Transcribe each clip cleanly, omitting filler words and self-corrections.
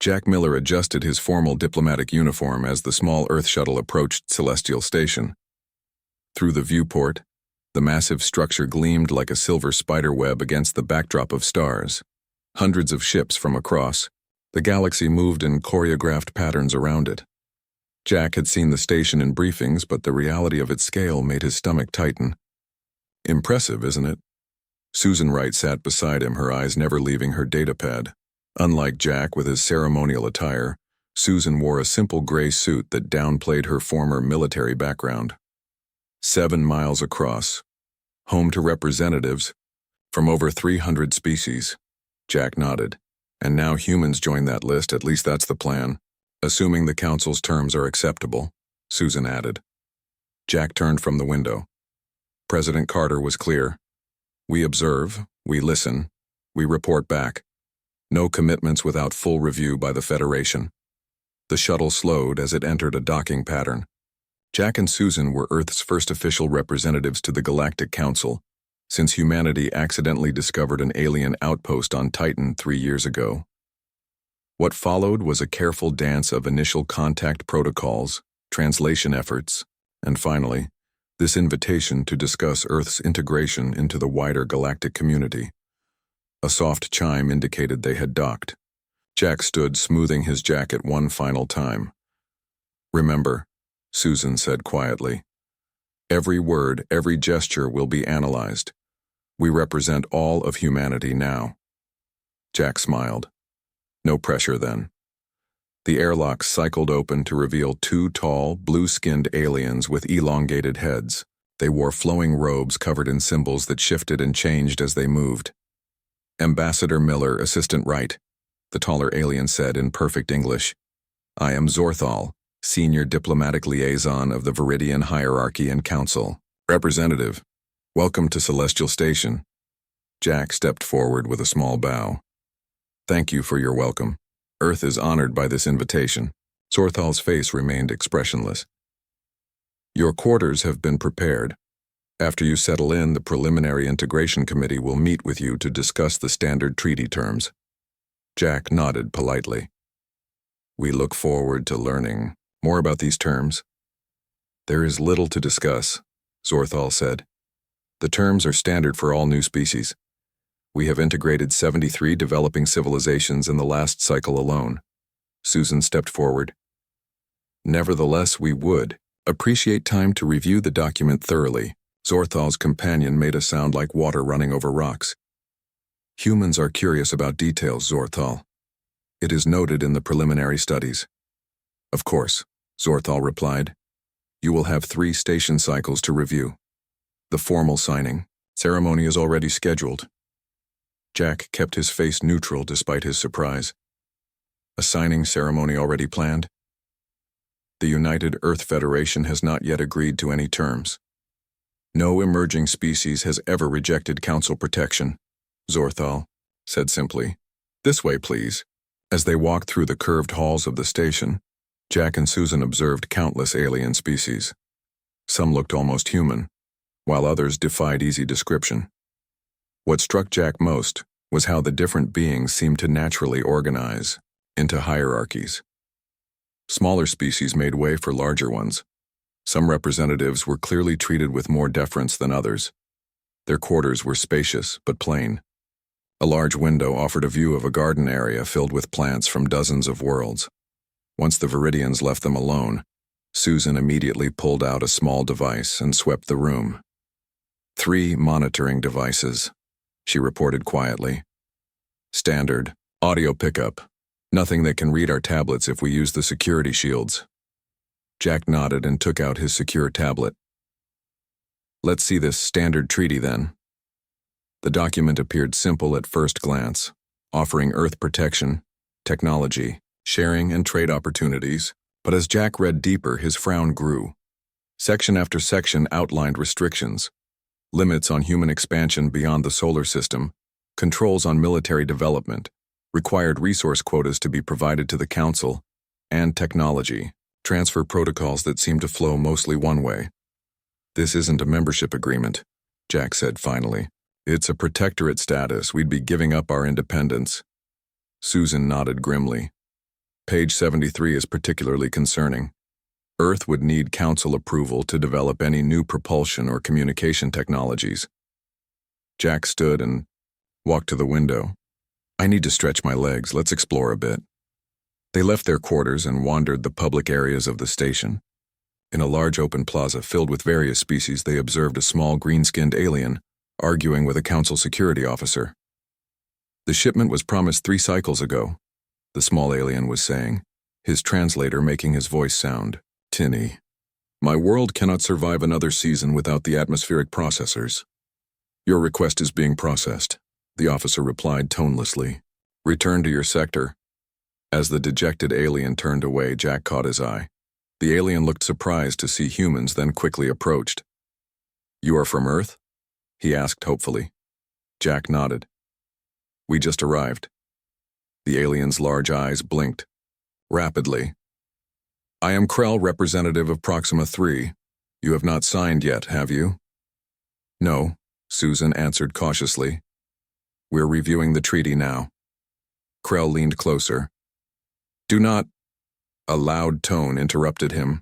Jack Miller adjusted his formal diplomatic uniform as the small Earth shuttle approached Celestial Station. Through the viewport, the massive structure gleamed like a silver spiderweb against the backdrop of stars. Hundreds of ships from across the galaxy moved in choreographed patterns around it. Jack had seen the station in briefings, but the reality of its scale made his stomach tighten. Impressive, isn't it? Susan Wright sat beside him, her eyes never leaving her datapad. Unlike Jack with his ceremonial attire, Susan wore a simple gray suit that downplayed her former military background. 7 miles across, home to representatives from over 300 species. Jack nodded. And now humans join that list, at least that's the plan. Assuming the Council's terms are acceptable, Susan added. Jack turned from the window. President Carter was clear. We observe, we listen, we report back. No commitments without full review by the Federation. The shuttle slowed as it entered a docking pattern. Jack and Susan were Earth's first official representatives to the Galactic Council, since humanity accidentally discovered an alien outpost on Titan 3 years ago. What followed was a careful dance of initial contact protocols, translation efforts, and finally, this invitation to discuss Earth's integration into the wider galactic community. A soft chime indicated they had docked. Jack stood smoothing his jacket one final time. Remember, Susan said quietly, every word, every gesture will be analyzed. We represent all of humanity now. Jack smiled. No pressure then. The airlock cycled open to reveal 2 tall, blue-skinned aliens with elongated heads. They wore flowing robes covered in symbols that shifted and changed as they moved. Ambassador Miller, Assistant Wright, the taller alien said in perfect English. I am Zorthal, Senior Diplomatic Liaison of the Viridian Hierarchy and Council. Representative, welcome to Celestial Station. Jack stepped forward with a small bow. Thank you for your welcome. Earth is honored by this invitation. Zorthal's face remained expressionless. Your quarters have been prepared. After you settle in, the Preliminary Integration Committee will meet with you to discuss the standard treaty terms. Jack nodded politely. We look forward to learning more about these terms. There is little to discuss, Zorthal said. The terms are standard for all new species. We have integrated 73 developing civilizations in the last cycle alone. Susan stepped forward. Nevertheless, we would appreciate time to review the document thoroughly. Zorthal's companion made a sound like water running over rocks. Humans are curious about details, Zorthal. It is noted in the preliminary studies. Of course, Zorthal replied. You will have 3 station cycles to review. The formal signing ceremony is already scheduled. Jack kept his face neutral despite his surprise. A signing ceremony already planned? The United Earth Federation has not yet agreed to any terms. No emerging species has ever rejected Council protection, Zorthal said simply. This way, please. As they walked through the curved halls of the station, Jack and Susan observed countless alien species. Some looked almost human, while others defied easy description. What struck Jack most was how the different beings seemed to naturally organize into hierarchies. Smaller species made way for larger ones. Some representatives were clearly treated with more deference than others. Their quarters were spacious but plain. A large window offered a view of a garden area filled with plants from dozens of worlds. Once the Viridians left them alone, Susan immediately pulled out a small device and swept the room. 3 monitoring devices, she reported quietly. Standard, audio pickup. Nothing that can read our tablets if we use the security shields. Jack nodded and took out his secure tablet. Let's see this standard treaty then. The document appeared simple at first glance, offering Earth protection, technology, sharing, and trade opportunities, but as Jack read deeper, his frown grew. Section after section outlined restrictions, limits on human expansion beyond the solar system, controls on military development, required resource quotas to be provided to the Council, and technology, transfer protocols that seemed to flow mostly one way. This isn't a membership agreement, Jack said finally. It's a protectorate status. We'd be giving up our independence. Susan nodded grimly. Page 73 is particularly concerning. Earth would need Council approval to develop any new propulsion or communication technologies. Jack stood and walked to the window. I need to stretch my legs. Let's explore a bit. They left their quarters and wandered the public areas of the station. In a large open plaza filled with various species, they observed a small green-skinned alien arguing with a Council security officer. The shipment was promised 3 cycles ago, the small alien was saying, his translator making his voice sound tinny. My world cannot survive another season without the atmospheric processors. Your request is being processed, the officer replied tonelessly. Return to your sector. As the dejected alien turned away, Jack caught his eye. The alien looked surprised to see humans, then quickly approached. You are from Earth? He asked hopefully. Jack nodded. We just arrived. The alien's large eyes blinked. Rapidly. I am Krell, representative of Proxima 3. You have not signed yet, have you? No, Susan answered cautiously. We're reviewing the treaty now. Krell leaned closer. Do not. A loud tone interrupted him.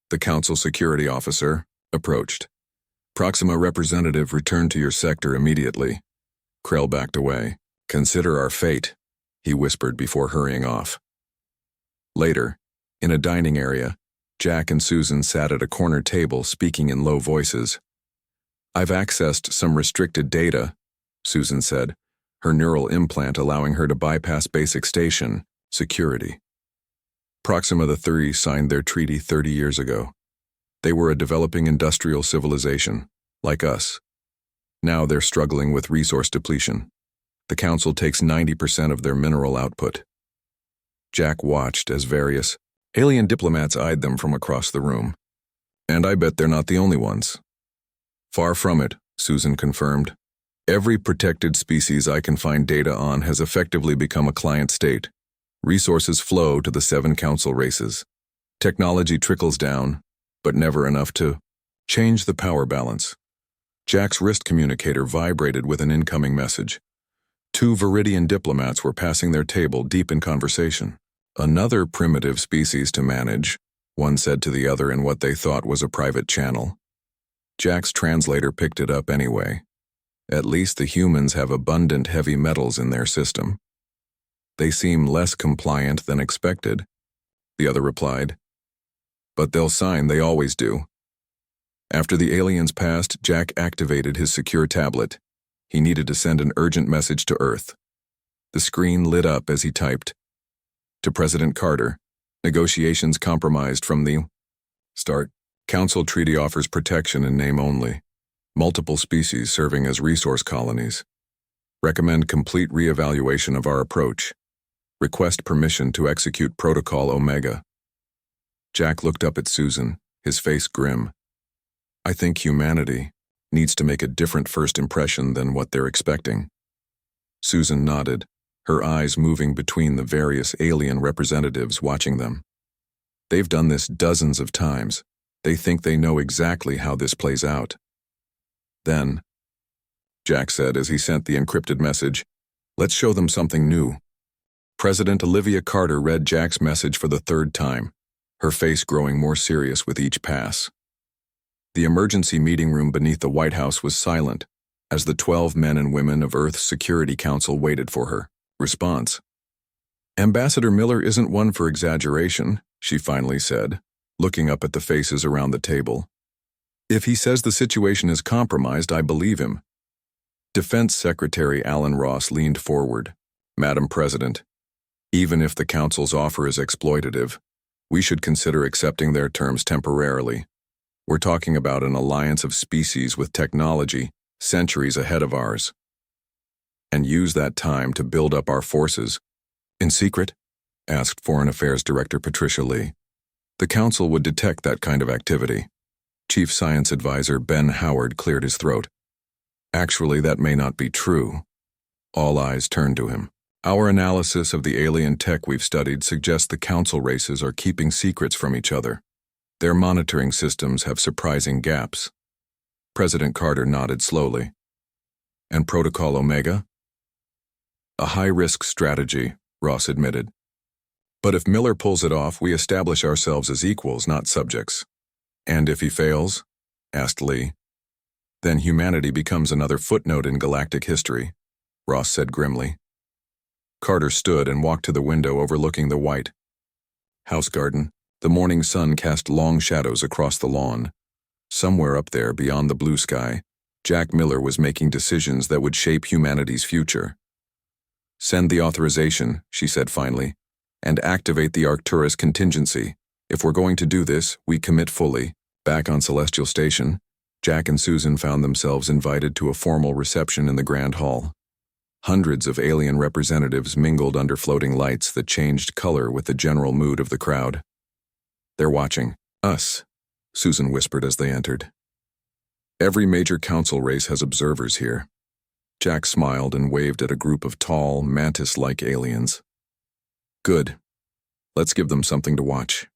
The Council security officer approached. Proxima representative, return to your sector immediately. Krell backed away. Consider our fate, he whispered before hurrying off. Later, in a dining area, Jack and Susan sat at a corner table speaking in low voices. I've accessed some restricted data, Susan said, her neural implant allowing her to bypass basic station security. Proxima 3 signed their treaty 30 years ago. They were a developing industrial civilization, like us. Now they're struggling with resource depletion. The Council takes 90% of their mineral output. Jack watched as various alien diplomats eyed them from across the room. And I bet they're not the only ones. Far from it, Susan confirmed. Every protected species I can find data on has effectively become a client state. Resources flow to the 7 Council races. Technology trickles down, but never enough to change the power balance. Jack's wrist communicator vibrated with an incoming message. 2 Viridian diplomats were passing their table deep in conversation. Another primitive species to manage, one said to the other in what they thought was a private channel. Jack's translator picked it up anyway. At least the humans have abundant heavy metals in their system. They seem less compliant than expected, the other replied. But they'll sign, they always do. After the aliens passed, Jack activated his secure tablet. He needed to send an urgent message to Earth. The screen lit up as he typed. To President Carter, negotiations compromised from the start. Council treaty offers protection in name only. Multiple species serving as resource colonies. Recommend complete reevaluation of our approach. Request permission to execute Protocol Omega. Jack looked up at Susan, his face grim. I think humanity needs to make a different first impression than what they're expecting. Susan nodded, her eyes moving between the various alien representatives watching them. They've done this dozens of times. They think they know exactly how this plays out. Then, Jack said as he sent the encrypted message, let's show them something new. President Olivia Carter read Jack's message for the 3rd time, her face growing more serious with each pass. The emergency meeting room beneath the White House was silent as the 12 men and women of Earth's Security Council waited for her response. Ambassador Miller isn't one for exaggeration, she finally said, looking up at the faces around the table. If he says the situation is compromised, I believe him. Defense Secretary Alan Ross leaned forward. Madam President, even if the Council's offer is exploitative, we should consider accepting their terms temporarily. We're talking about an alliance of species with technology centuries ahead of ours. And use that time to build up our forces. In secret? Asked Foreign Affairs Director Patricia Lee. The Council would detect that kind of activity. Chief Science Advisor Ben Howard cleared his throat. Actually, that may not be true. All eyes turned to him. Our analysis of the alien tech we've studied suggests the Council races are keeping secrets from each other. Their monitoring systems have surprising gaps. President Carter nodded slowly. And Protocol Omega? A high-risk strategy, Ross admitted. But if Miller pulls it off, we establish ourselves as equals, not subjects. And if he fails? Asked Lee. Then humanity becomes another footnote in galactic history, Ross said grimly. Carter stood and walked to the window overlooking the white house garden. The morning sun cast long shadows across the lawn. Somewhere up there, beyond the blue sky, Jack Miller was making decisions that would shape humanity's future. Send the authorization, she said finally, and activate the Arcturus contingency. If we're going to do this, we commit fully. Back on Celestial Station, Jack and Susan found themselves invited to a formal reception in the Grand Hall. Hundreds of alien representatives mingled under floating lights that changed color with the general mood of the crowd. They're watching us, Susan whispered as they entered. Every major council race has observers here. Jack smiled and waved at a group of tall, mantis-like aliens. Good. Let's give them something to watch.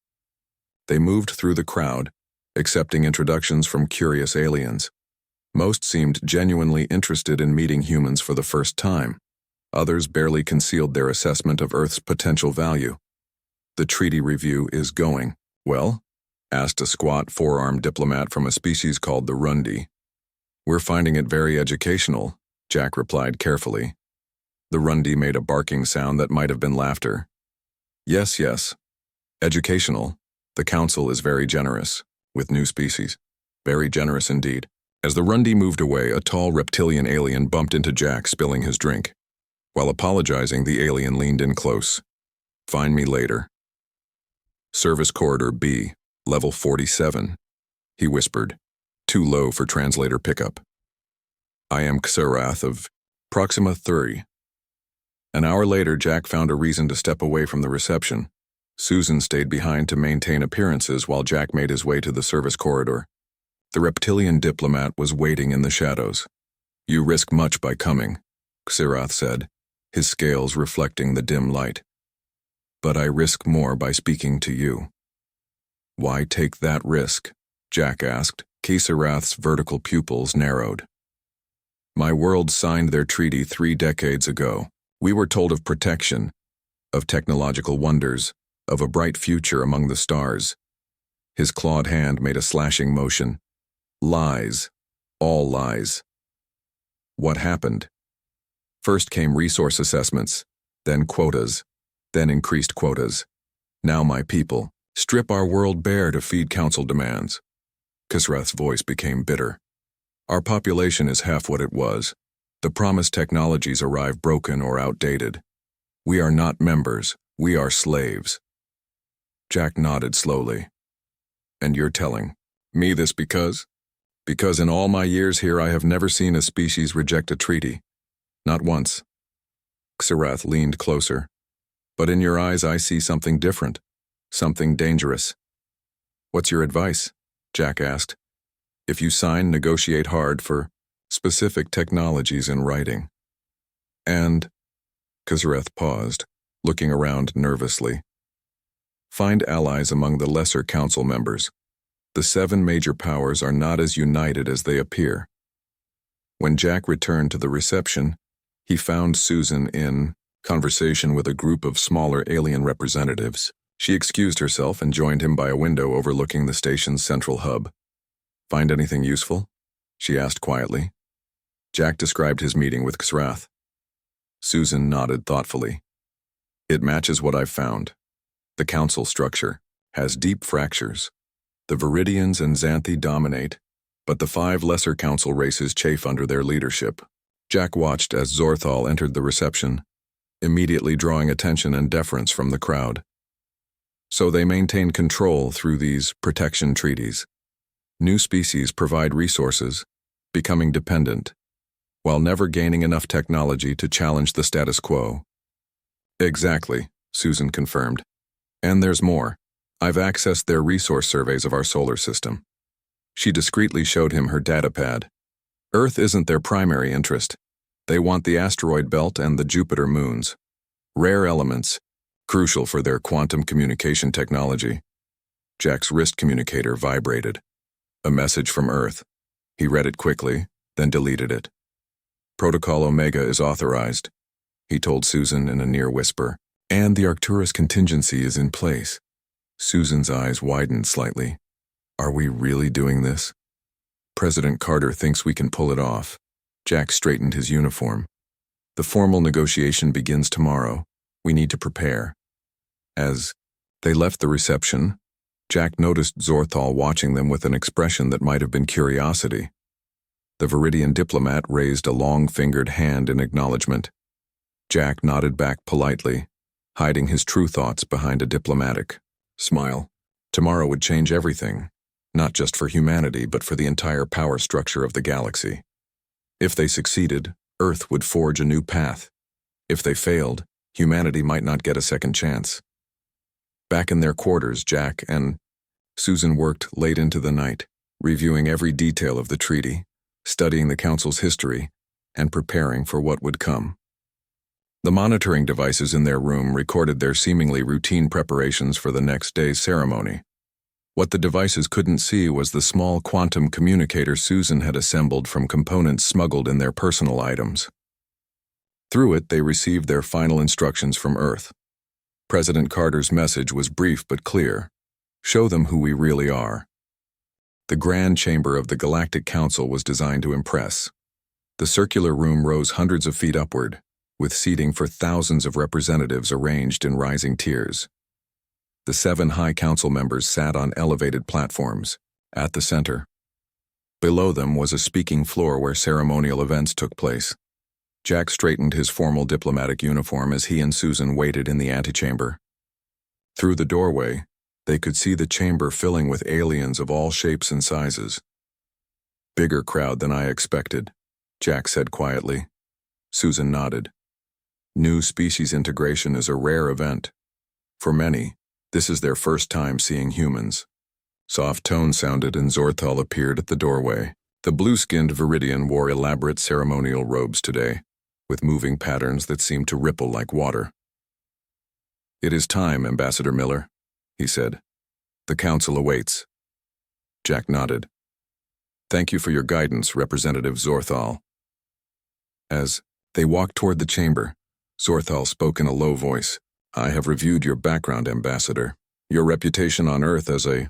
They moved through the crowd, accepting introductions from curious aliens. Most seemed genuinely interested in meeting humans for the first time. Others barely concealed their assessment of Earth's potential value. The treaty review is going. Well? Asked a squat, four-armed diplomat from a species called the Rundi. We're finding it very educational, Jack replied carefully. The Rundi made a barking sound that might have been laughter. Yes. Educational. The Council is very generous, with new species. Very generous indeed. As the Rundi moved away, a tall reptilian alien bumped into Jack, spilling his drink. While apologizing, the alien leaned in close. Find me later. Service Corridor B, Level 47, he whispered, too low for translator pickup. I am Xerath of Proxima 30. An hour later, Jack found a reason to step away from the reception. Susan stayed behind to maintain appearances while Jack made his way to the service corridor. The reptilian diplomat was waiting in the shadows. You risk much by coming, Xerath said, his scales reflecting the dim light. But I risk more by speaking to you. Why take that risk? Jack asked. Xerath's vertical pupils narrowed. My world signed their treaty 3 decades ago. We were told of protection, of technological wonders, of a bright future among the stars. His clawed hand made a slashing motion. Lies. All lies. What happened? First came resource assessments, then quotas, then increased quotas. Now my people strip our world bare to feed council demands. Xerath's voice became bitter. Our population is half what it was. The promised technologies arrive broken or outdated. We are not members, we are slaves. Jack nodded slowly. And you're telling me this because? Because in all my years here I have never seen a species reject a treaty. Not once. Xerath leaned closer. But in your eyes I see something different. Something dangerous. What's your advice? Jack asked. If you sign, negotiate hard for specific technologies in writing. And, Xerath paused, looking around nervously. Find allies among the lesser council members. The 7 major powers are not as united as they appear. When Jack returned to the reception, he found Susan in conversation with a group of smaller alien representatives. She excused herself and joined him by a window overlooking the station's central hub. Find anything useful? She asked quietly. Jack described his meeting with Xerath. Susan nodded thoughtfully. It matches what I've found. The council structure has deep fractures. The Viridians and Xanthi dominate, but the 5 lesser council races chafe under their leadership. Jack watched as Zorthal entered the reception, immediately drawing attention and deference from the crowd. So they maintain control through these protection treaties. New species provide resources, becoming dependent, while never gaining enough technology to challenge the status quo. Exactly, Susan confirmed. And there's more. I've accessed their resource surveys of our solar system. She discreetly showed him her datapad. Earth isn't their primary interest. They want the asteroid belt and the Jupiter moons. Rare elements, crucial for their quantum communication technology. Jack's wrist communicator vibrated. A message from Earth. He read it quickly, then deleted it. Protocol Omega is authorized, he told Susan in a near whisper. And the Arcturus contingency is in place. Susan's eyes widened slightly. Are we really doing this? President Carter thinks we can pull it off. Jack straightened his uniform. The formal negotiation begins tomorrow. We need to prepare. As they left the reception, Jack noticed Zorthal watching them with an expression that might have been curiosity. The Viridian diplomat raised a long-fingered hand in acknowledgement. Jack nodded back politely, hiding his true thoughts behind a diplomatic smile. Tomorrow would change everything, not just for humanity but for the entire power structure of the galaxy. If they succeeded, Earth would forge a new path. If they failed, humanity might not get a second chance. Back in their quarters, Jack and Susan worked late into the night, reviewing every detail of the treaty, studying the Council's history, and preparing for what would come. The monitoring devices in their room recorded their seemingly routine preparations for the next day's ceremony. What the devices couldn't see was the small quantum communicator Susan had assembled from components smuggled in their personal items. Through it, they received their final instructions from Earth. President Carter's message was brief but clear. Show them who we really are. The grand chamber of the Galactic Council was designed to impress. The circular room rose hundreds of feet upward, with seating for thousands of representatives arranged in rising tiers. The 7 High Council members sat on elevated platforms, at the center. Below them was a speaking floor where ceremonial events took place. Jack straightened his formal diplomatic uniform as he and Susan waited in the antechamber. Through the doorway, they could see the chamber filling with aliens of all shapes and sizes. Bigger crowd than I expected, Jack said quietly. Susan nodded. New species integration is a rare event. For many, this is their first time seeing humans. Soft tones sounded and Zorthal appeared at the doorway. The blue-skinned Viridian wore elaborate ceremonial robes today, with moving patterns that seemed to ripple like water. It is time, Ambassador Miller, he said. The Council awaits. Jack nodded. Thank you for your guidance, Representative Zorthal. As they walked toward the chamber, Zorthal spoke in a low voice. I have reviewed your background, Ambassador. Your reputation on Earth as a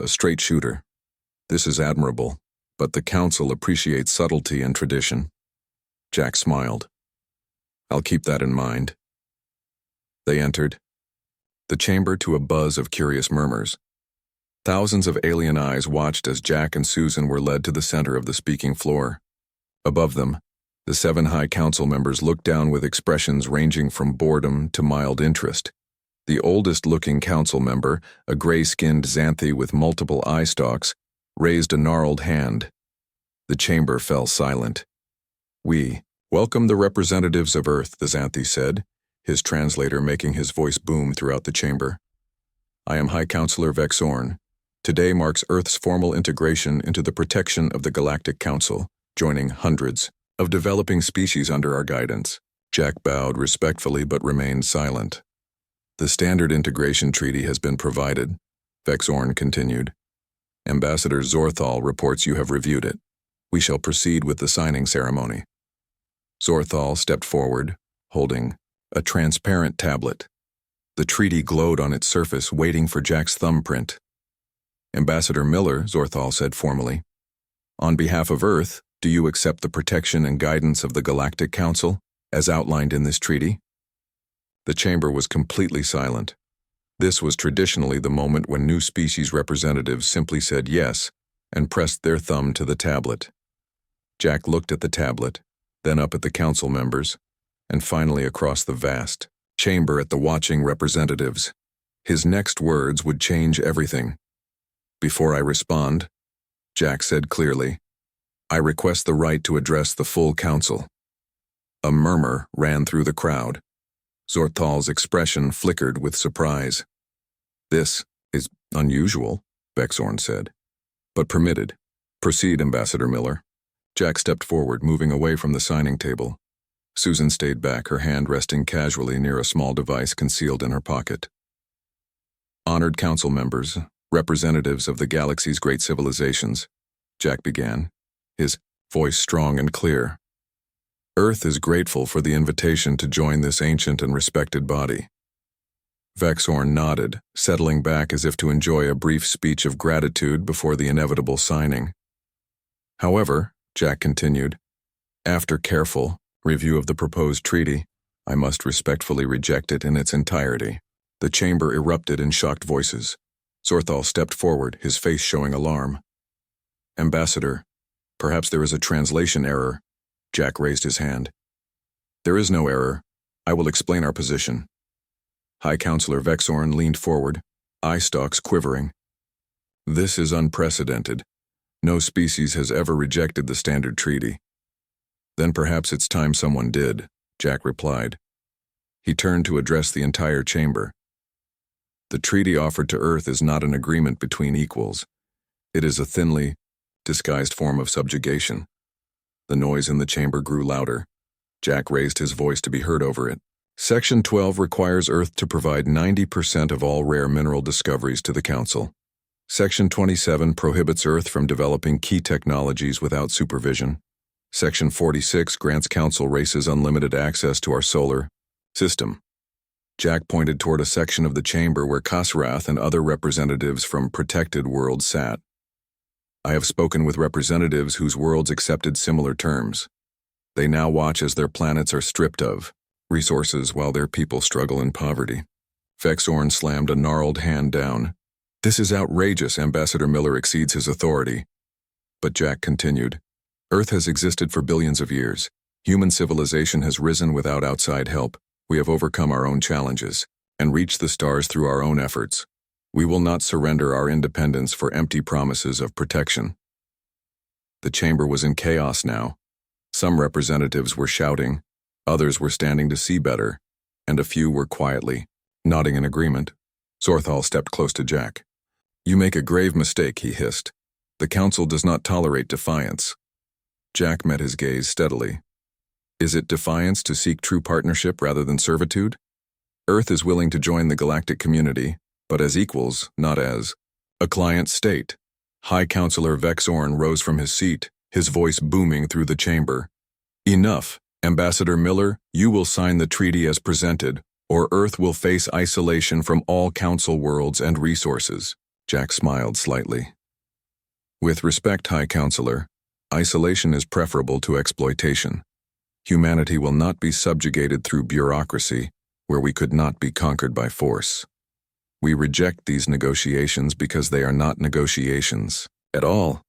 straight shooter. This is admirable, but the Council appreciates subtlety and tradition. Jack smiled. I'll keep that in mind. They entered the chamber to a buzz of curious murmurs. Thousands of alien eyes watched as Jack and Susan were led to the center of the speaking floor. Above them, the 7 High Council members looked down with expressions ranging from boredom to mild interest. The oldest-looking council member, a gray-skinned Xanthi with multiple eye stalks, raised a gnarled hand. The chamber fell silent. We welcome the representatives of Earth, the Xanthi said, his translator making his voice boom throughout the chamber. I am High Counselor Vexorn. Today marks Earth's formal integration into the protection of the Galactic Council, joining hundreds of developing species under our guidance. Jack bowed respectfully but remained silent. The standard integration treaty has been provided, Vexorn continued. Ambassador Zorthal reports you have reviewed it. We shall proceed with the signing ceremony. Zorthal stepped forward, holding a transparent tablet. The treaty glowed on its surface, waiting for Jack's thumbprint. Ambassador Miller, Zorthal said formally, on behalf of Earth, do you accept the protection and guidance of the Galactic Council, as outlined in this treaty? The chamber was completely silent. This was traditionally the moment when new species representatives simply said yes and pressed their thumb to the tablet. Jack looked at the tablet, then up at the council members, and finally across the vast chamber at the watching representatives. His next words would change everything. Before I respond, Jack said clearly, I request the right to address the full council. A murmur ran through the crowd. Zorthal's expression flickered with surprise. This is unusual, Vexorn said, but permitted. Proceed, Ambassador Miller. Jack stepped forward, moving away from the signing table. Susan stayed back, her hand resting casually near a small device concealed in her pocket. Honored council members, representatives of the galaxy's great civilizations, Jack began, his voice strong and clear. Earth is grateful for the invitation to join this ancient and respected body. Vexorn nodded, settling back as if to enjoy a brief speech of gratitude before the inevitable signing. However, Jack continued, after careful review of the proposed treaty, I must respectfully reject it in its entirety. The chamber erupted in shocked voices. Zorthal stepped forward, his face showing alarm. Ambassador, perhaps there is a translation error. Jack raised his hand. There is no error. I will explain our position. High Counselor Vexorn leaned forward, eye stalks quivering. This is unprecedented. No species has ever rejected the standard treaty. Then perhaps it's time someone did, Jack replied. He turned to address the entire chamber. The treaty offered to Earth is not an agreement between equals. It is a thinly disguised form of subjugation. The noise in the chamber grew louder. Jack raised his voice to be heard over it. Section 12 requires Earth to provide 90% of all rare mineral discoveries to the Council. Section 27 prohibits Earth from developing key technologies without supervision. Section 46 grants Council races unlimited access to our solar system. Jack pointed toward a section of the chamber where Kasrath and other representatives from protected worlds sat. I have spoken with representatives whose worlds accepted similar terms. They now watch as their planets are stripped of resources while their people struggle in poverty. Vexorn slammed a gnarled hand down. This is outrageous. Ambassador Miller exceeds his authority. But Jack continued. Earth has existed for billions of years. Human civilization has risen without outside help. We have overcome our own challenges and reached the stars through our own efforts. We will not surrender our independence for empty promises of protection. The chamber was in chaos now. Some representatives were shouting, others were standing to see better, and a few were quietly nodding in agreement. Zorthal stepped close to Jack. You make a grave mistake, he hissed. The Council does not tolerate defiance. Jack met his gaze steadily. Is it defiance to seek true partnership rather than servitude? Earth is willing to join the galactic community, but as equals, not as a client state. High Counselor Vexorn rose from his seat, his voice booming through the chamber. Enough. Ambassador Miller, you will sign the treaty as presented, or Earth will face isolation from all Council worlds and resources. Jack smiled slightly. With respect, High Counselor, isolation is preferable to exploitation. Humanity will not be subjugated through bureaucracy, where we could not be conquered by force. We reject these negotiations because they are not negotiations at all.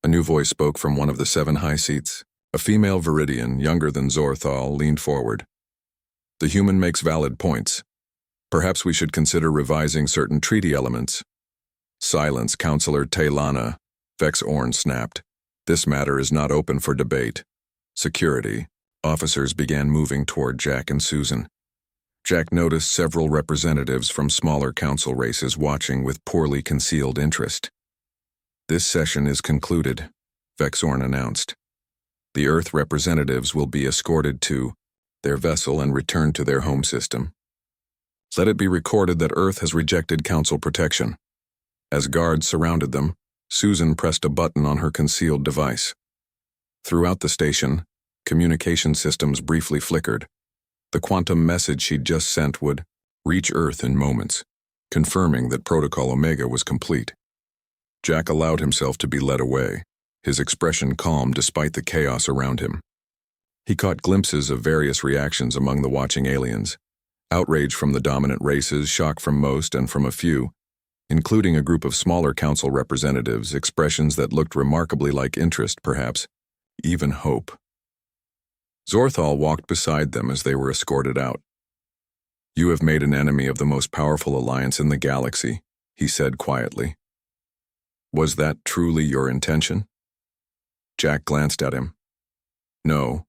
A new voice spoke from one of the 7 high seats. A female Viridian, younger than Zorthal, leaned forward. The human makes valid points. Perhaps we should consider revising certain treaty elements. Silence, Counselor Taylana, Vexorn snapped. This matter is not open for debate. Security. Officers began moving toward Jack and Susan. Jack noticed several representatives from smaller council races watching with poorly concealed interest. This session is concluded, Vexorn announced. The Earth representatives will be escorted to their vessel and returned to their home system. Let it be recorded that Earth has rejected council protection. As guards surrounded them, Susan pressed a button on her concealed device. Throughout the station, communication systems briefly flickered. The quantum message she'd just sent would reach Earth in moments, confirming that Protocol Omega was complete. Jack allowed himself to be led away, his expression calm despite the chaos around him. He caught glimpses of various reactions among the watching aliens. Outrage from the dominant races, shock from most and from a few, including a group of smaller council representatives, expressions that looked remarkably like interest, perhaps, even hope. Zorthal walked beside them as they were escorted out. You have made an enemy of the most powerful alliance in the galaxy, he said quietly. Was that truly your intention? Jack glanced at him. No,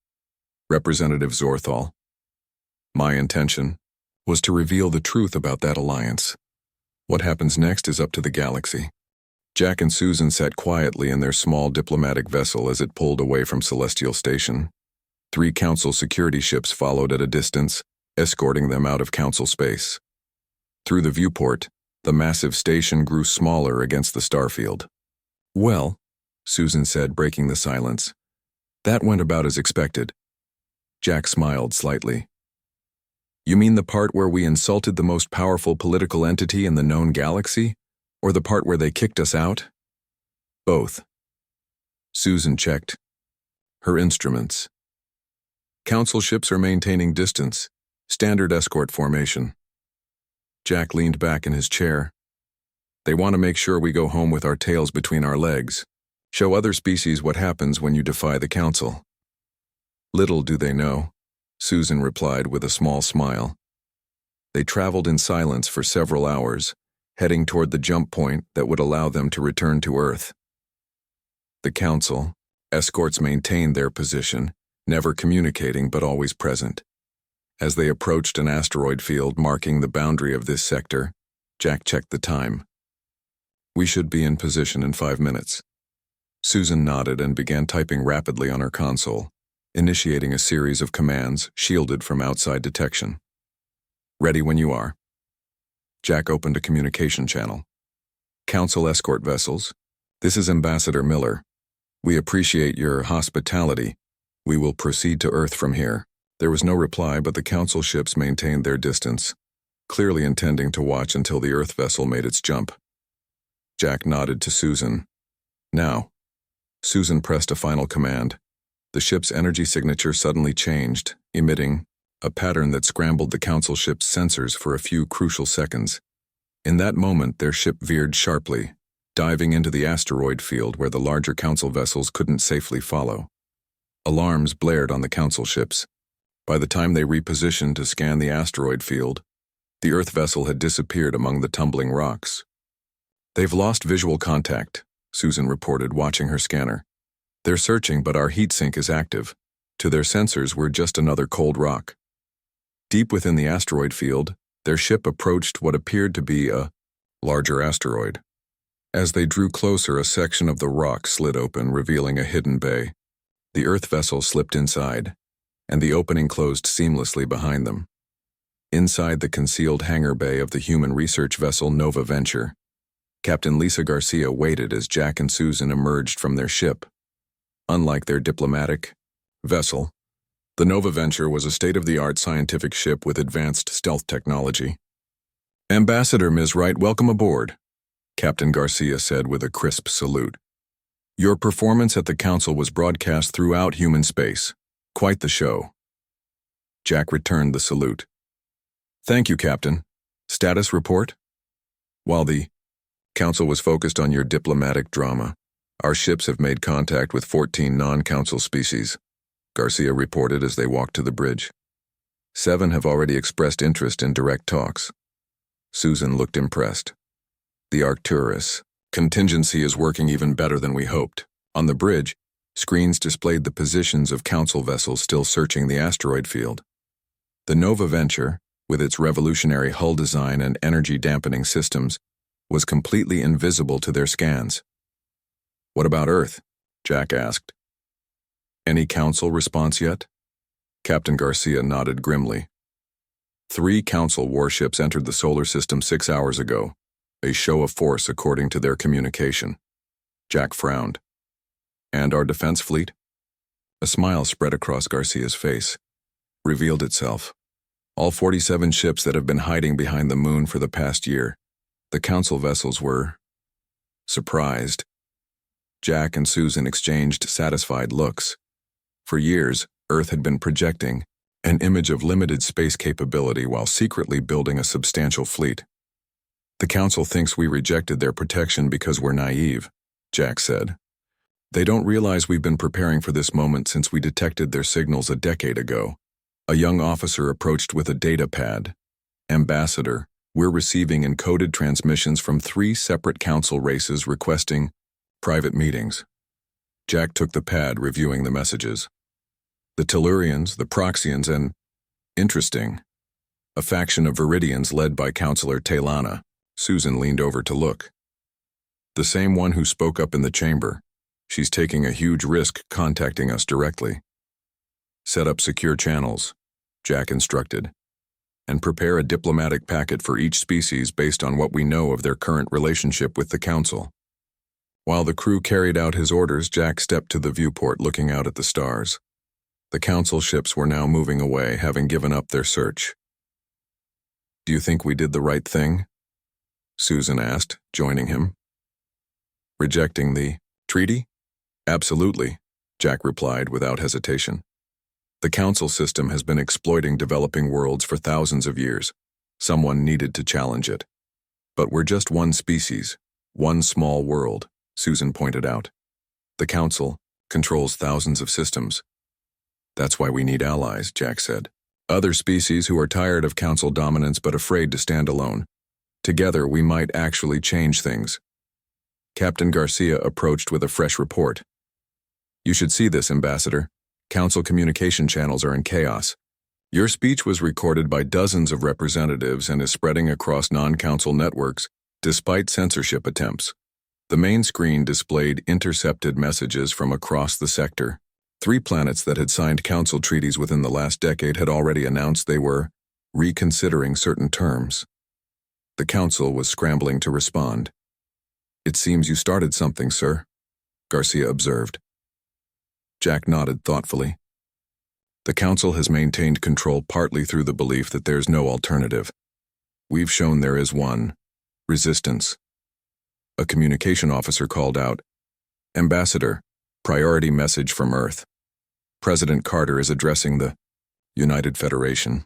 Representative Zorthal. My intention was to reveal the truth about that alliance. What happens next is up to the galaxy. Jack and Susan sat quietly in their small diplomatic vessel as it pulled away from Celestial Station. 3 Council security ships followed at a distance, escorting them out of Council space. Through the viewport, the massive station grew smaller against the starfield. Well, Susan said, breaking the silence, that went about as expected. Jack smiled slightly. You mean the part where we insulted the most powerful political entity in the known galaxy? Or the part where they kicked us out? Both. Susan checked her instruments. Council ships are maintaining distance, standard escort formation. Jack leaned back in his chair. They want to make sure we go home with our tails between our legs. Show other species what happens when you defy the Council. Little do they know, Susan replied with a small smile. They traveled in silence for several hours, heading toward the jump point that would allow them to return to Earth. The Council, escorts maintained their position, never communicating but always present. As they approached an asteroid field marking the boundary of this sector, Jack checked the time. We should be in position in 5 minutes. Susan nodded and began typing rapidly on her console, initiating a series of commands shielded from outside detection. Ready when you are. Jack opened a communication channel. Council escort vessels, this is Ambassador Miller. We appreciate your hospitality. We will proceed to Earth from here. There was no reply, but the Council ships maintained their distance, clearly intending to watch until the Earth vessel made its jump. Jack nodded to Susan. Now. Susan pressed a final command. The ship's energy signature suddenly changed, emitting a pattern that scrambled the Council ship's sensors for a few crucial seconds. In that moment, their ship veered sharply, diving into the asteroid field where the larger Council vessels couldn't safely follow. Alarms blared on the Council ships. By the time they repositioned to scan the asteroid field, the Earth vessel had disappeared among the tumbling rocks. They've lost visual contact, Susan reported, watching her scanner. They're searching, but our heat sink is active. To their sensors, we're just another cold rock. Deep within the asteroid field, their ship approached what appeared to be a larger asteroid. As they drew closer, a section of the rock slid open, revealing a hidden bay. The Earth vessel slipped inside, and the opening closed seamlessly behind them. Inside the concealed hangar bay of the human research vessel Nova Venture, Captain Lisa Garcia waited as Jack and Susan emerged from their ship. Unlike their diplomatic vessel, the Nova Venture was a state-of-the-art scientific ship with advanced stealth technology. Ambassador Ms. Wright, welcome aboard, Captain Garcia said with a crisp salute. Your performance at the Council was broadcast throughout human space. Quite the show. Jack returned the salute. Thank you, Captain. Status report? While the Council was focused on your diplomatic drama, our ships have made contact with 14 non-Council species, Garcia reported as they walked to the bridge. 7 have already expressed interest in direct talks. Susan looked impressed. The Arcturus contingency is working even better than we hoped. On the bridge, screens displayed the positions of Council vessels still searching the asteroid field. The Nova Venture, with its revolutionary hull design and energy-dampening systems, was completely invisible to their scans. What about Earth? Jack asked. Any Council response yet? Captain Garcia nodded grimly. 3 Council warships entered the solar system 6 hours ago, a show of force according to their communication. Jack frowned. And our defense fleet? A smile spread across Garcia's face, revealed itself. All 47 ships that have been hiding behind the moon for the past year. The Council vessels were surprised. Jack and Susan exchanged satisfied looks. For years, Earth had been projecting an image of limited space capability while secretly building a substantial fleet. The Council thinks we rejected their protection because we're naive, Jack said. They don't realize we've been preparing for this moment since we detected their signals a decade ago. A young officer approached with a data pad. Ambassador, we're receiving encoded transmissions from 3 separate Council races requesting private meetings. Jack took the pad, reviewing the messages. The Tellurians, the Proxians, and, interesting, a faction of Viridians led by Counselor Taylana. Susan leaned over to look. The same one who spoke up in the chamber. She's taking a huge risk contacting us directly. Set up secure channels, Jack instructed, and prepare a diplomatic packet for each species based on what we know of their current relationship with the Council. While the crew carried out his orders, Jack stepped to the viewport looking out at the stars. The Council ships were now moving away, having given up their search. "Do you think we did the right thing?" Susan asked, joining him. "Rejecting the treaty?" "Absolutely," Jack replied without hesitation. "The Council system has been exploiting developing worlds for thousands of years. Someone needed to challenge it. But we're just one species, one small world," Susan pointed out. "The Council controls thousands of systems. That's why we need allies," Jack said. "Other species who are tired of Council dominance but afraid to stand alone. Together, we might actually change things." Captain Garcia approached with a fresh report. "You should see this, Ambassador. Council communication channels are in chaos. Your speech was recorded by dozens of representatives and is spreading across non-Council networks, despite censorship attempts." The main screen displayed intercepted messages from across the sector. 3 planets that had signed Council treaties within the last decade had already announced they were reconsidering certain terms. The Council was scrambling to respond. "It seems you started something, sir," Garcia observed. Jack nodded thoughtfully. "The Council has maintained control partly through the belief that there's no alternative. We've shown there is one: resistance." A communication officer called out, "Ambassador, priority message from Earth. President Carter is addressing the United Federation."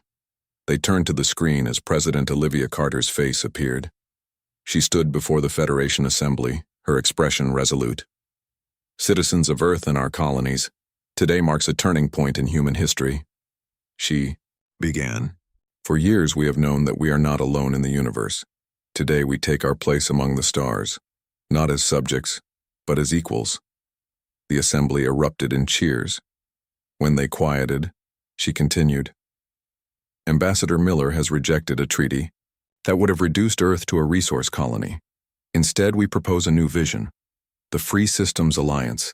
They turned to the screen as President Olivia Carter's face appeared. She stood before the Federation Assembly, her expression resolute. "Citizens of Earth and our colonies, today marks a turning point in human history," she began. "For years we have known that we are not alone in the universe. Today we take our place among the stars, not as subjects, but as equals." The assembly erupted in cheers. When they quieted, she continued, "Ambassador Miller has rejected a treaty that would have reduced Earth to a resource colony. Instead, we propose a new vision: the Free Systems Alliance,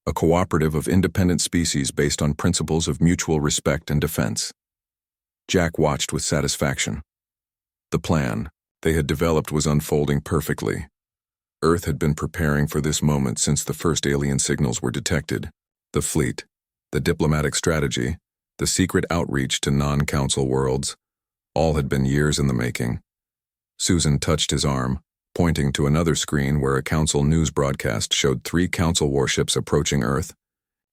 a cooperative of independent species based on principles of mutual respect and defense." Jack watched with satisfaction. The plan they had developed was unfolding perfectly. Earth had been preparing for this moment since the first alien signals were detected. The fleet, the diplomatic strategy, the secret outreach to non-Council worlds, all had been years in the making. Susan touched his arm, pointing to another screen where a Council news broadcast showed 3 Council warships approaching Earth,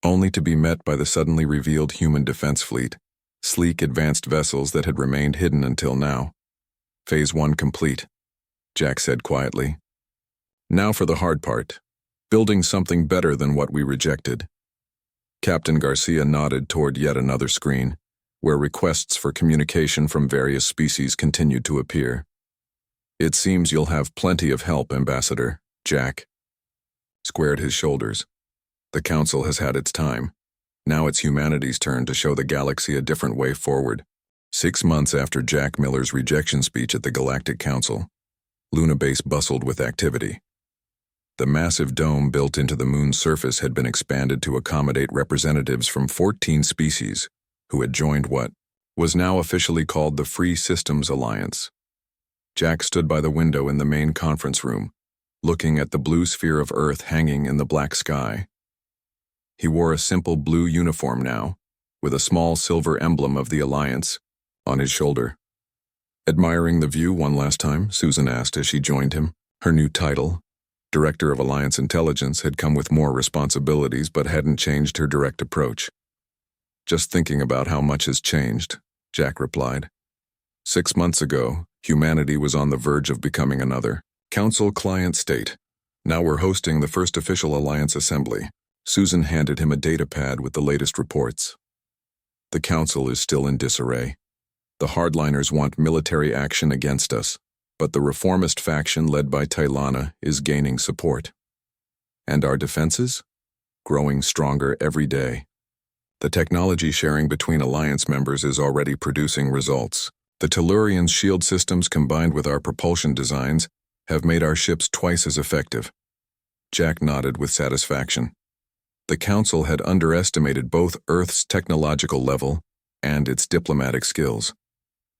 only to be met by the suddenly revealed human defense fleet, sleek advanced vessels that had remained hidden until now. "Phase 1 complete," Jack said quietly. "Now for the hard part: building something better than what we rejected." Captain Garcia nodded toward yet another screen, where requests for communication from various species continued to appear. "It seems you'll have plenty of help, Ambassador," Jack squared his shoulders. "The Council has had its time. Now it's humanity's turn to show the galaxy a different way forward." 6 months after Jack Miller's rejection speech at the Galactic Council, Luna Base bustled with activity. The massive dome built into the moon's surface had been expanded to accommodate representatives from 14 species who had joined what was now officially called the Free Systems Alliance. Jack stood by the window in the main conference room, looking at the blue sphere of Earth hanging in the black sky. He wore a simple blue uniform now, with a small silver emblem of the Alliance on his shoulder. "Admiring the view one last time?" Susan asked as she joined him. Her new title, Director of Alliance Intelligence, had come with more responsibilities but hadn't changed her direct approach. "Just thinking about how much has changed," Jack replied. 6 months ago, humanity was on the verge of becoming another Council client state. Now we're hosting the first official Alliance assembly. Susan handed him a data pad with the latest reports. "The Council is still in disarray. The hardliners want military action against us, but the reformist faction led by Tailana is gaining support. And our defenses? Growing stronger every day. The technology sharing between Alliance members is already producing results. The Tellurian's shield systems combined with our propulsion designs have made our ships twice as effective." Jack nodded with satisfaction. The Council had underestimated both Earth's technological level and its diplomatic skills.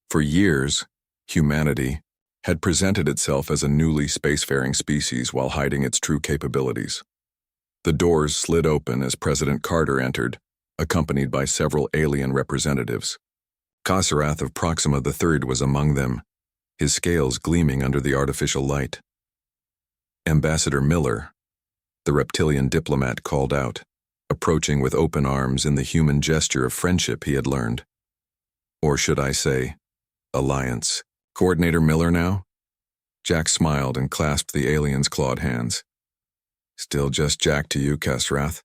For years, humanity had presented itself as a newly spacefaring species while hiding its true capabilities. The doors slid open as President Carter entered, accompanied by several alien representatives. Kasarath of Proxima III was among them, his scales gleaming under the artificial light. Ambassador Miller, the reptilian diplomat, called out, approaching with open arms in the human gesture of friendship he had learned. Or should I say, alliance. Coordinator Miller now? Jack smiled and clasped the alien's clawed hands. Still just Jack to you, Kasarath.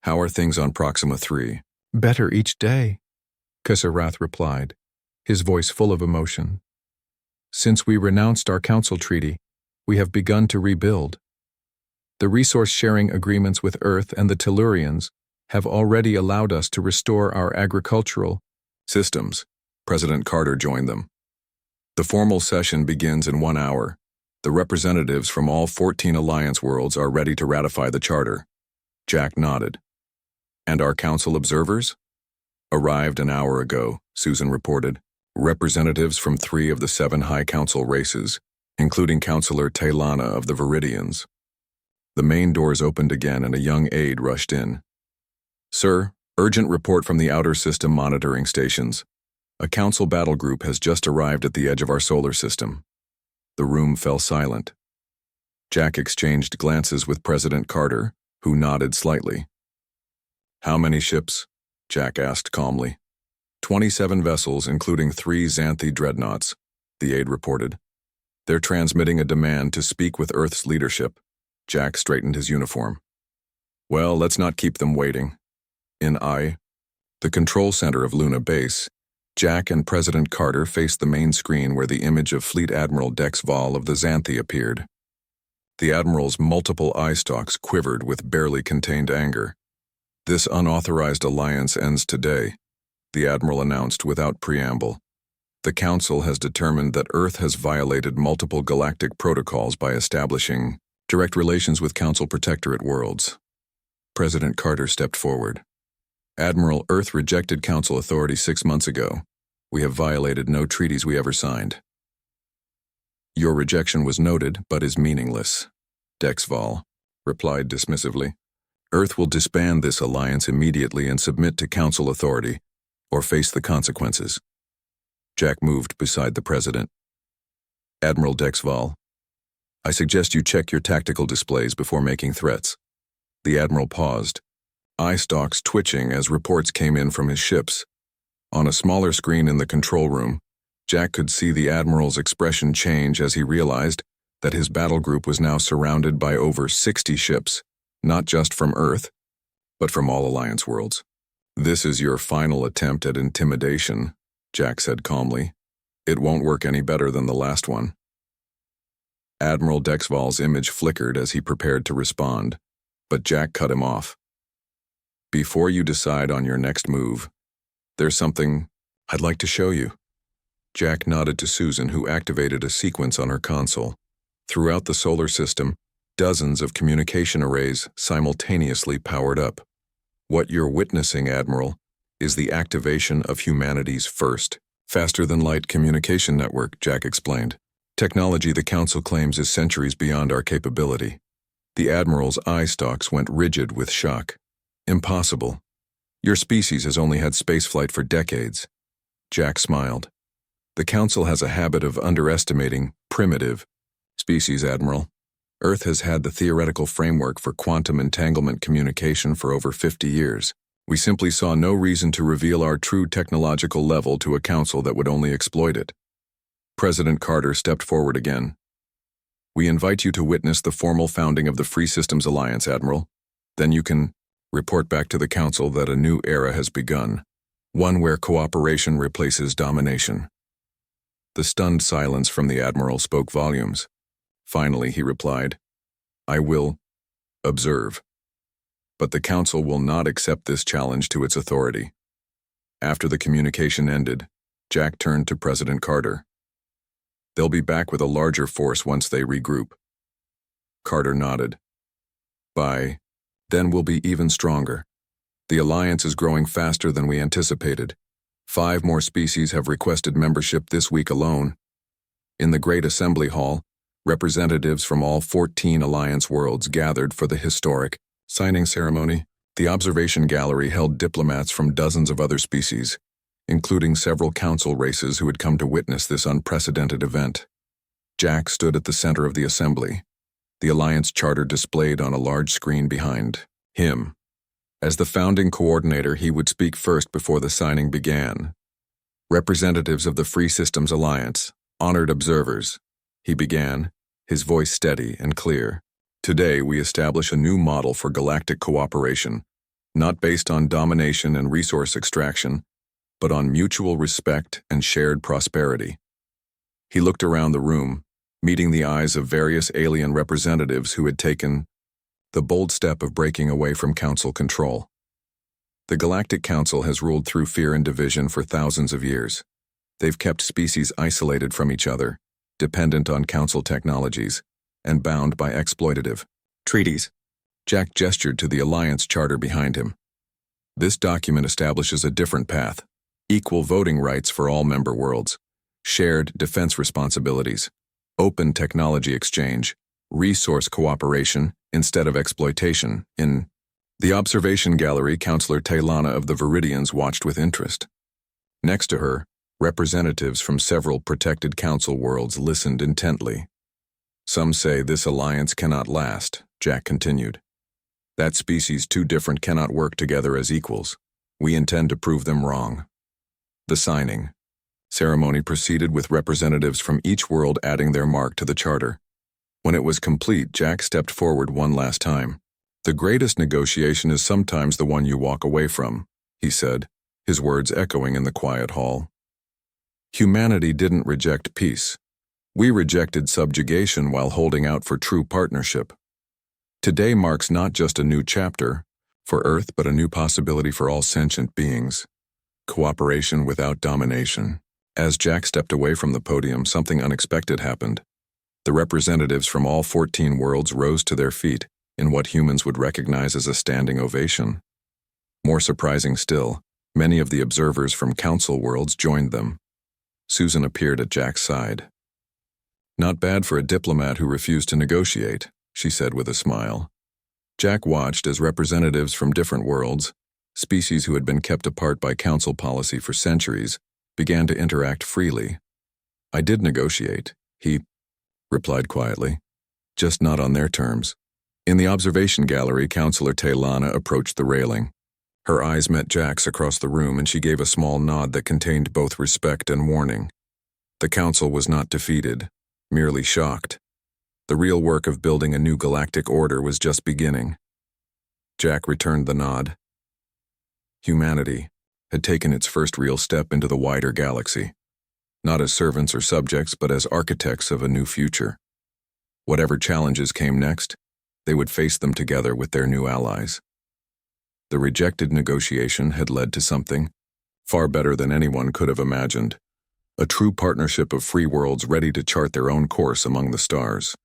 How are things on Proxima 3? Better each day, Kasarath replied, his voice full of emotion. Since we renounced our council treaty, we have begun to rebuild. The resource-sharing agreements with Earth and the Tellurians have already allowed us to restore our agricultural systems. President Carter joined them. The formal session begins in 1 hour. The representatives from all 14 Alliance worlds are ready to ratify the charter. Jack nodded. And our council observers? Arrived an hour ago, Susan reported. Representatives from 3 of the 7 High Council races, including Councilor Taylana of the Viridians. The main doors opened again and a young aide rushed in. Sir, urgent report from the outer system monitoring stations. A council battle group has just arrived at the edge of our solar system. The room fell silent. Jack exchanged glances with President Carter, who nodded slightly. How many ships? Jack asked calmly. 27 vessels, including 3 Xanthi dreadnoughts, the aide reported. They're transmitting a demand to speak with Earth's leadership. Jack straightened his uniform. Well, let's not keep them waiting. In the control center of Luna Base, Jack and President Carter faced the main screen where the image of Fleet Admiral Dex Val of the Xanthi appeared. The Admiral's multiple eye stalks quivered with barely contained anger. This unauthorized alliance ends today, the Admiral announced without preamble. The Council has determined that Earth has violated multiple galactic protocols by establishing direct relations with Council Protectorate worlds. President Carter stepped forward. Admiral, Earth rejected Council authority 6 months ago. We have violated no treaties we ever signed. Your rejection was noted, but is meaningless, Dex Val replied dismissively. Earth will disband this alliance immediately and submit to Council authority, or face the consequences. Jack moved beside the President. Admiral Dex Val, I suggest you check your tactical displays before making threats. The Admiral paused, eye stalks twitching as reports came in from his ships. On a smaller screen in the control room, Jack could see the Admiral's expression change as he realized that his battle group was now surrounded by over 60 ships, not just from Earth, but from all Alliance worlds. This is your final attempt at intimidation, Jack said calmly. It won't work any better than the last one. Admiral Dex Val's image flickered as he prepared to respond, but Jack cut him off. Before you decide on your next move, there's something I'd like to show you. Jack nodded to Susan, who activated a sequence on her console. Throughout the solar system, dozens of communication arrays simultaneously powered up. What you're witnessing, Admiral, is the activation of humanity's first, faster-than-light communication network, Jack explained. Technology the Council claims is centuries beyond our capability. The Admiral's eye stalks went rigid with shock. Impossible. Your species has only had spaceflight for decades. Jack smiled. The Council has a habit of underestimating primitive species, Admiral. Earth has had the theoretical framework for quantum entanglement communication for over 50 years. We simply saw no reason to reveal our true technological level to a Council that would only exploit it. President Carter stepped forward again. We invite you to witness the formal founding of the Free Systems Alliance, Admiral. Then you can report back to the Council that a new era has begun, one where cooperation replaces domination. The stunned silence from the Admiral spoke volumes. Finally, he replied, I will observe. But the Council will not accept this challenge to its authority. After the communication ended, Jack turned to President Carter. They'll be back with a larger force once they regroup. Carter nodded. By then we'll be even stronger. The Alliance is growing faster than we anticipated. 5 more species have requested membership this week alone. In the Great Assembly Hall, representatives from all 14 Alliance worlds gathered for the historic signing ceremony. The observation gallery held diplomats from dozens of other species, including several council races who had come to witness this unprecedented event. Jack stood at the center of the assembly, the Alliance Charter displayed on a large screen behind him. As the founding coordinator, he would speak first before the signing began. Representatives of the Free Systems Alliance, honored observers, he began, his voice steady and clear. Today we establish a new model for galactic cooperation, not based on domination and resource extraction, but on mutual respect and shared prosperity. He looked around the room, meeting the eyes of various alien representatives who had taken the bold step of breaking away from Council control. The Galactic Council has ruled through fear and division for thousands of years. They've kept species isolated from each other, dependent on Council technologies, and bound by exploitative treaties. Jack gestured to the Alliance Charter behind him. This document establishes a different path: equal voting rights for all member worlds, shared defense responsibilities, open technology exchange, resource cooperation instead of exploitation. In the observation gallery, Counselor Taylana of the Viridians watched with interest. Next to her, representatives from several protected Council worlds listened intently. Some say this alliance cannot last, Jack continued. That species too different cannot work together as equals. We intend to prove them wrong. The signing ceremony proceeded with representatives from each world adding their mark to the charter. When it was complete, Jack stepped forward one last time. The greatest negotiation is sometimes the one you walk away from, he said, his words echoing in the quiet hall. Humanity didn't reject peace. We rejected subjugation while holding out for true partnership. Today marks not just a new chapter for Earth, but a new possibility for all sentient beings. Cooperation without domination. As Jack stepped away from the podium, something unexpected happened. The representatives from all 14 worlds rose to their feet in what humans would recognize as a standing ovation. More surprising still, many of the observers from Council worlds joined them. Susan appeared at Jack's side. "Not bad for a diplomat who refused to negotiate," she said with a smile. Jack watched as representatives from different worlds, species who had been kept apart by Council policy for centuries, began to interact freely. "I did negotiate," he replied quietly, "just not on their terms." In the observation gallery, Counselor Taylana approached the railing. Her eyes met Jack's across the room, and she gave a small nod that contained both respect and warning. The Council was not defeated, merely shocked. The real work of building a new galactic order was just beginning. Jack returned the nod. Humanity had taken its first real step into the wider galaxy, not as servants or subjects, but as architects of a new future. Whatever challenges came next, they would face them together with their new allies. The rejected negotiation had led to something far better than anyone could have imagined: a true partnership of free worlds ready to chart their own course among the stars.